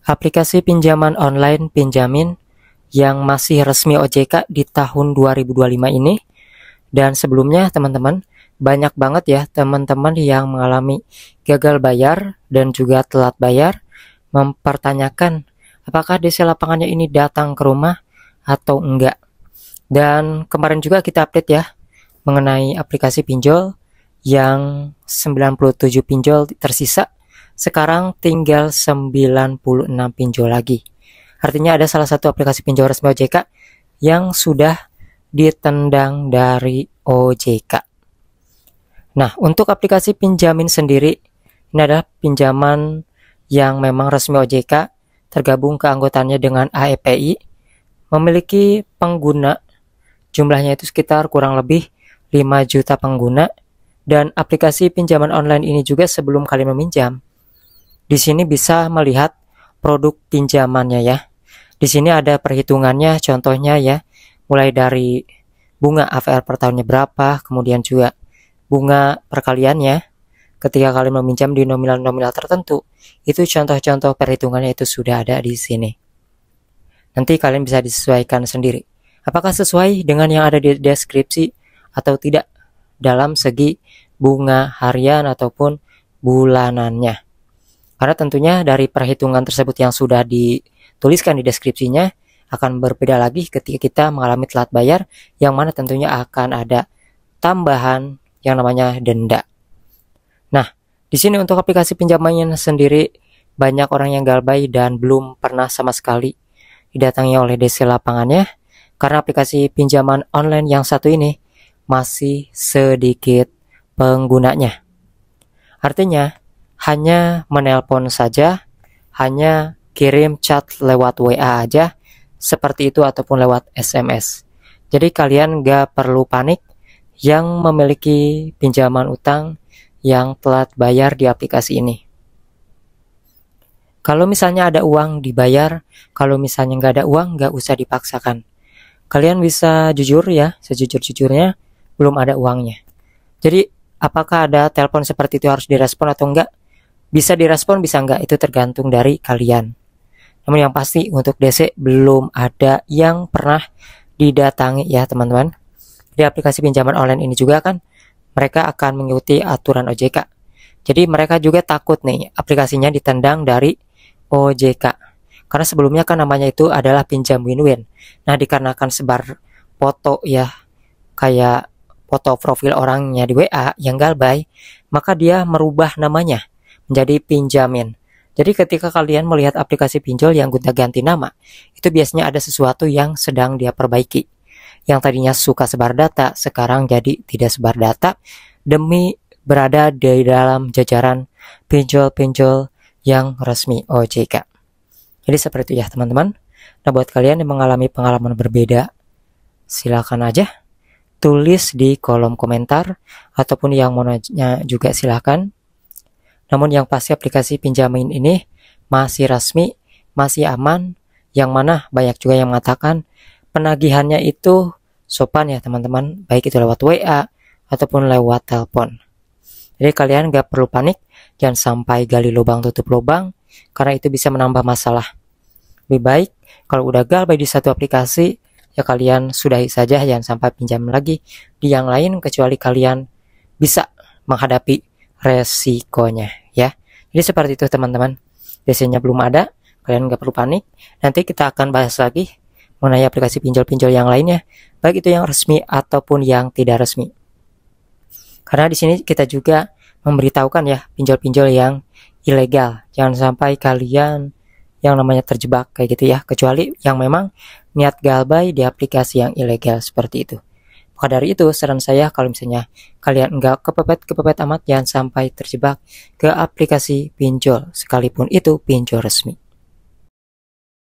Aplikasi pinjaman online Pinjamin yang masih resmi OJK di tahun 2025 ini. Dan sebelumnya teman-teman, banyak banget ya teman-teman yang mengalami gagal bayar dan juga telat bayar, mempertanyakan apakah DC lapangannya ini datang ke rumah atau enggak. Dan kemarin juga kita update ya mengenai aplikasi pinjol yang 97 pinjol tersisa. Sekarang tinggal 96 pinjol lagi. Artinya ada salah satu aplikasi pinjol resmi OJK yang sudah ditendang dari OJK. Nah, untuk aplikasi Pinjamin sendiri, ini adalah pinjaman yang memang resmi OJK, tergabung keanggotaannya dengan AEPI, memiliki pengguna, jumlahnya itu sekitar kurang lebih 5 juta pengguna, dan aplikasi pinjaman online ini juga sebelum kalian meminjam, di sini bisa melihat produk pinjamannya ya. Di sini ada perhitungannya, contohnya ya, mulai dari bunga APR per tahunnya berapa, kemudian juga bunga perkaliannya ketika kalian meminjam di nominal-nominal tertentu. Itu contoh-contoh perhitungannya itu sudah ada di sini. Nanti kalian bisa disesuaikan sendiri. Apakah sesuai dengan yang ada di deskripsi atau tidak dalam segi bunga harian ataupun bulanannya. Karena tentunya dari perhitungan tersebut yang sudah dituliskan di deskripsinya akan berbeda lagi ketika kita mengalami telat bayar, yang mana tentunya akan ada tambahan yang namanya denda. Nah, di sini untuk aplikasi pinjamannya sendiri banyak orang yang galbay dan belum pernah sama sekali didatangi oleh DC lapangannya, karena aplikasi pinjaman online yang satu ini masih sedikit penggunanya. Artinya hanya menelpon saja, hanya kirim chat lewat WA aja, seperti itu ataupun lewat SMS. Jadi kalian gak perlu panik yang memiliki pinjaman utang yang telat bayar di aplikasi ini. Kalau misalnya ada uang dibayar, kalau misalnya nggak ada uang nggak usah dipaksakan. Kalian bisa jujur ya, sejujur-jujurnya belum ada uangnya. Jadi apakah ada telepon seperti itu harus direspon atau enggak? Bisa direspon, bisa enggak, itu tergantung dari kalian. Namun yang pasti untuk DC belum ada yang pernah didatangi ya teman-teman. Di aplikasi pinjaman online ini juga kan mereka akan mengikuti aturan OJK. Jadi mereka juga takut nih aplikasinya ditendang dari OJK. Karena sebelumnya kan namanya itu adalah pinjam win-win. Nah, dikarenakan sebar foto ya, kayak foto profil orangnya di WA yang galbay, maka dia merubah namanya menjadi Pinjamin. Jadi ketika kalian melihat aplikasi pinjol yang gonta-ganti nama, itu biasanya ada sesuatu yang sedang dia perbaiki. Yang tadinya suka sebar data, sekarang jadi tidak sebar data, demi berada di dalam jajaran pinjol-pinjol yang resmi OJK. Jadi seperti itu ya teman-teman. Nah, buat kalian yang mengalami pengalaman berbeda, silakan aja tulis di kolom komentar, ataupun yang mau nanya juga silakan. Namun yang pasti aplikasi Pinjamin ini masih resmi, masih aman, yang mana banyak juga yang mengatakan penagihannya itu sopan ya teman-teman, baik itu lewat WA ataupun lewat telepon. Jadi kalian gak perlu panik, jangan sampai gali lubang tutup lubang, karena itu bisa menambah masalah. Lebih baik kalau udah galbay di satu aplikasi, ya kalian sudahi saja, jangan sampai pinjam lagi di yang lain, kecuali kalian bisa menghadapi resikonya ya. Jadi seperti itu teman-teman. DC-nya belum ada, kalian gak perlu panik. Nanti kita akan bahas lagi mengenai aplikasi pinjol-pinjol yang lainnya, baik itu yang resmi ataupun yang tidak resmi. Karena di sini kita juga memberitahukan ya pinjol-pinjol yang ilegal. Jangan sampai kalian yang namanya terjebak kayak gitu ya, kecuali yang memang niat galbay di aplikasi yang ilegal seperti itu. Maka dari itu saran saya, kalau misalnya kalian enggak kepepet amat, jangan sampai terjebak ke aplikasi pinjol, sekalipun itu pinjol resmi.